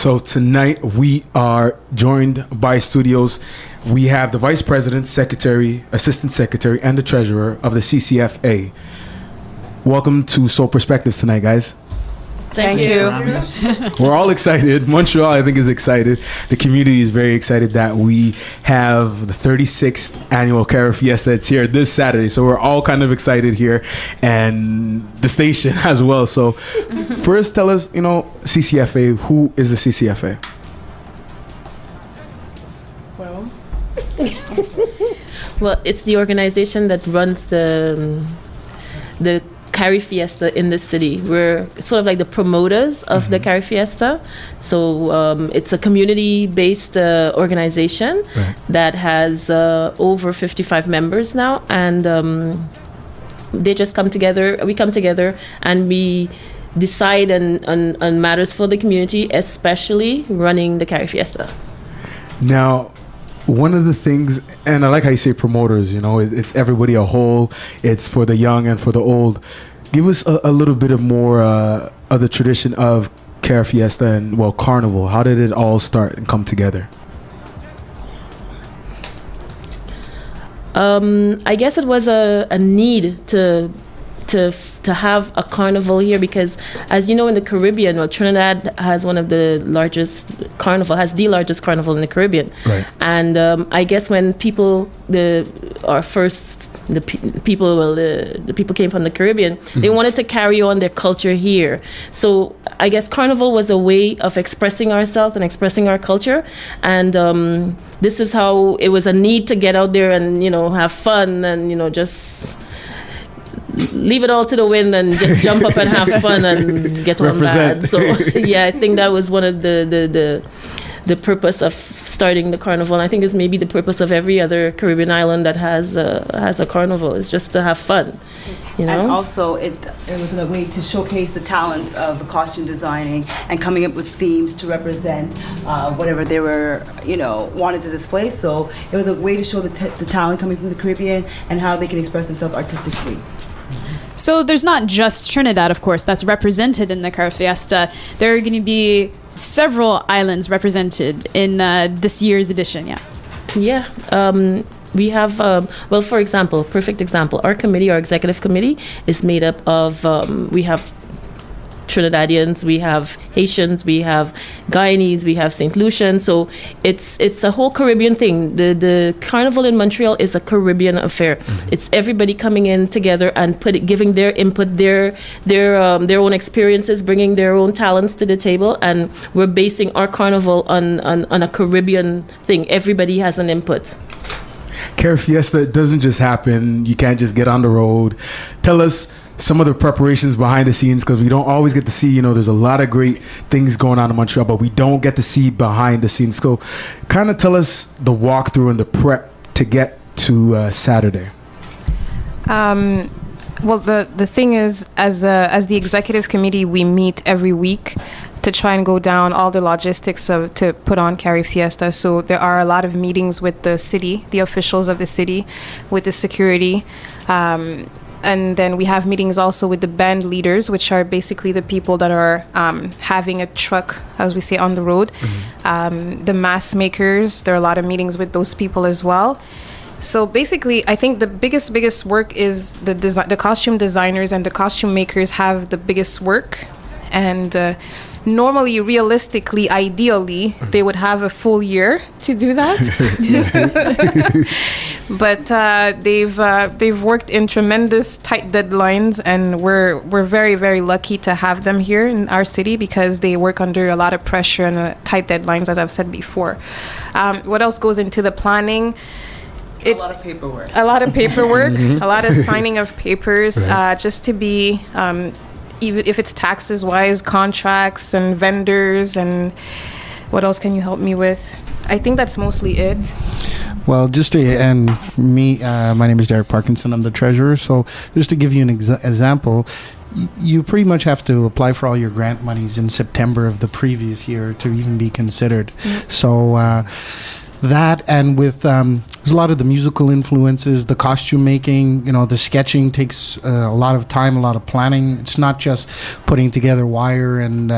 So tonight we are joined by studios. We have the Vice President, Secretary, Assistant Secretary, and the Treasurer of the CCFA. Welcome to Soul Perspectives tonight, guys. Thank you. We're all excited. Montreal, I think, is excited. The community is very excited that we have the 36th annual Cara Fiesta. It's here this Saturday, so we're all kind of excited here, and the station as well. So first, tell us, CCFA, who is the CCFA? Well, it's the organization that runs the Cara Fiesta in the city. We're sort of like the promoters of the Cara Fiesta. So it's a community-based organization that has over 55 members now, and they just come together. We come together and we decide on matters for the community, especially running the Cara Fiesta. Now, one of the things, and I like how you say promoters, it's everybody a whole, it's for the young and for the old. Give us a little bit of more of the tradition of Cara Fiesta and, Carnival. How did it all start and come together? I guess it was a need to have a carnival here because, as you know, in the Caribbean, Trinidad has one of the largest carnival, has the largest carnival in the Caribbean. Right. And I guess when people, the people came from the Caribbean, they wanted to carry on their culture here. So I guess carnival was a way of expressing ourselves and expressing our culture. And this is how it was a need to get out there and, have fun and, just leave it all to the wind and just jump up and have fun and get on mad. So yeah, I think that was one of the purpose of starting the carnival. And I think it's maybe the purpose of every other Caribbean island that has a carnival, is just to have fun, And also it was a way to showcase the talents of the costume designing and coming up with themes to represent whatever they were, wanted to display. So it was a way to show the talent coming from the Caribbean and how they can express themselves artistically. So there's not just Trinidad, of course, that's represented in the Cara Fiesta. There are going to be several islands represented in this year's edition, Yeah. We have, for example, perfect example, our executive committee is made up of, we have Trinidadians, we have Haitians, we have Guyanese, we have St. Lucian. So it's a whole Caribbean thing. The carnival in Montreal is a Caribbean affair. It's everybody coming in together and giving their input, their own experiences, bringing their own talents to the table, and we're basing our carnival on a Caribbean thing. Everybody has an input. Cara Fiesta doesn't just happen. You can't just get on the road. Tell us some of the preparations behind the scenes, because we don't always get to see, there's a lot of great things going on in Montreal, but we don't get to see behind the scenes. So kind of tell us the walkthrough and the prep to get to Saturday. The thing is, as the executive committee, we meet every week to try and go down all the logistics to put on Cara Fiesta. So there are a lot of meetings with the city, the officials of the city, with the security. And then we have meetings also with the band leaders, which are basically the people that are having a truck, as we say, on the road. The mask makers, there are a lot of meetings with those people as well. So basically, I think the biggest work is the costume designers and the costume makers have the biggest work. And normally, realistically, ideally, they would have a full year to do that. But they've worked in tremendous tight deadlines, and we're very, very lucky to have them here in our city because they work under a lot of pressure and tight deadlines, as I've said before. What else goes into the planning? A lot of paperwork. A lot of paperwork, a lot of signing of papers, just to be... even if it's taxes wise, contracts and vendors, and what else can you help me with? I think that's mostly it. Well, my name is Derek Parkinson. I'm the treasurer. So just to give you an example, you pretty much have to apply for all your grant monies in September of the previous year to even be considered. So that, and with there's a lot of the musical influences, the costume making, the sketching takes a lot of time, a lot of planning. It's not just putting together wire and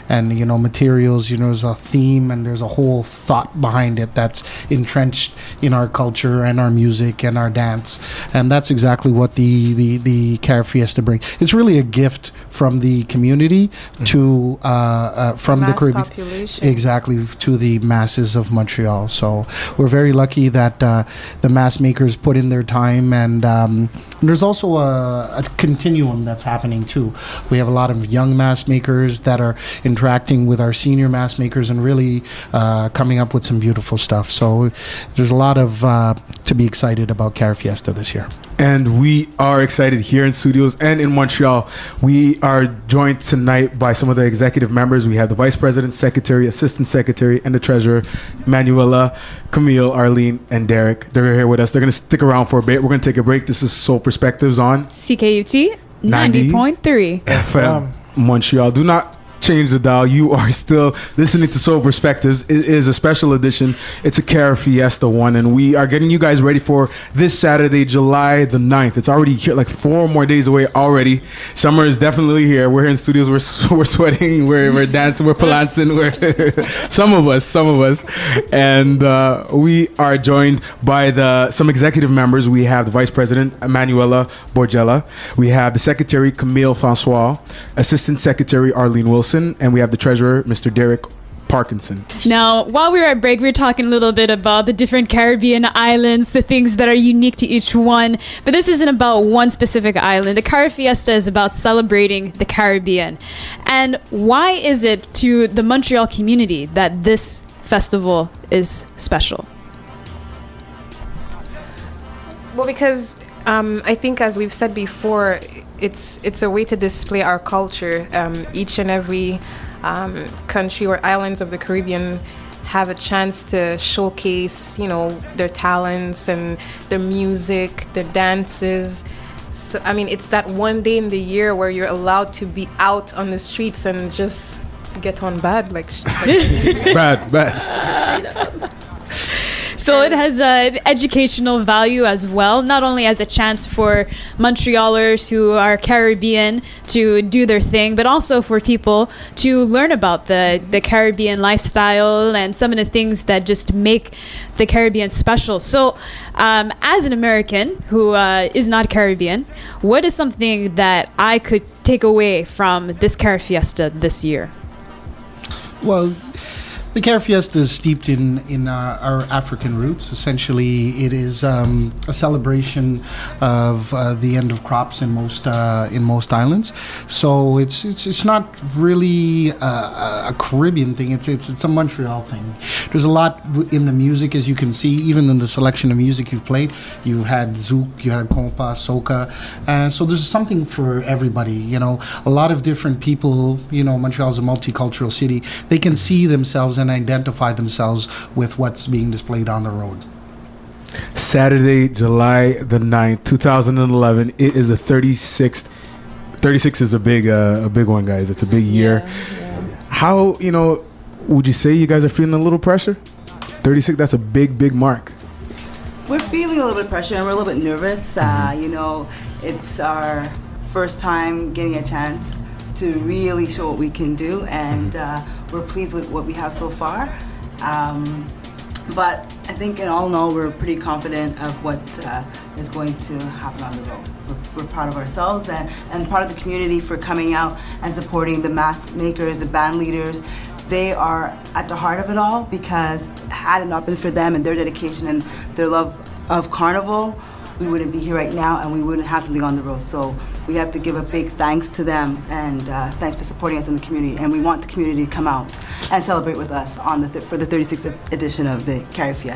materials. There's a theme and there's a whole thought behind it that's entrenched in our culture and our music and our dance. And that's exactly what the Cara Fiesta brings. It's really a gift from the community to from the Mass Caribbean, population. exactly, to the masses of Montreal. So we're very lucky that the mass makers put in their time, and there's also a continuum that's happening too. We have a lot of young mass makers that are interacting with our senior mass makers and really coming up with some beautiful stuff. So there's a lot of to be excited about Cara Fiesta this year. And we are excited here in studios and in Montreal. We are joined tonight by some of the executive members. We have the Vice President, Secretary, Assistant Secretary, and the Treasurer, Manuela, Camille, Arlene, and Derek. They're here with us. They're going to stick around for a bit. We're going to take a break. This is Soul Perspectives on CKUT 90.3 FM Montreal. Do not change the dial. You are still listening to Soul Perspectives. It is a special edition. It's a Cara Fiesta one, and we are getting you guys ready for this Saturday, July the 9th. It's already here, like 4 more days away already. Summer is definitely here. We're here in studios. We're sweating. We're dancing. We're palancing. Some of us, and we are joined by some executive members. We have the Vice President, Emanuela Borgella. We have the Secretary, Camille Francois, Assistant Secretary, Arlene Wilson, and we have the Treasurer, Mr. Derek Parkinson. Now, while we were at break, we were talking a little bit about the different Caribbean islands, the things that are unique to each one. But this isn't about one specific island. The Cara Fiesta is about celebrating the Caribbean. And why is it to the Montreal community that this festival is special? Well, because I think, as we've said before, it's a way to display our culture. Each and every country or islands of the Caribbean have a chance to showcase, their talents and their music, their dances. So, it's that one day in the year where you're allowed to be out on the streets and just get on bad, Bad. So it has an educational value as well, not only as a chance for Montrealers who are Caribbean to do their thing, but also for people to learn about the Caribbean lifestyle and some of the things that just make the Caribbean special. So as an American who is not Caribbean, what is something that I could take away from this Cara Fiesta this year? Well, the Cara Fiesta is steeped in our African roots. Essentially, it is a celebration of the end of crops in most islands. So it's not really a Caribbean thing. It's a Montreal thing. There's a lot in the music, as you can see, even in the selection of music you've played. You had zouk, you had compa, soca, and so there's something for everybody. A lot of different people. Montreal's a multicultural city. They can see themselves and identify themselves with what's being displayed on the road. Saturday, July the 9th, 2011. It is the 36th. 36 is a big one, guys. It's a big year. Yeah. How, would you say you guys are feeling a little pressure? 36, that's a big mark. We're feeling a little bit of pressure and we're a little bit nervous. It's our first time getting a chance to really show what we can do, and we're pleased with what we have so far. But I think in all, we're pretty confident of what is going to happen on the road. We're proud of ourselves and part of the community for coming out and supporting the mass makers, the band leaders. They are at the heart of it all, because had it not been for them and their dedication and their love of Carnival, we wouldn't be here right now and we wouldn't have something on the road. So we have to give a big thanks to them, and thanks for supporting us in the community. And we want the community to come out and celebrate with us for the 36th edition of the Cara Fiesta.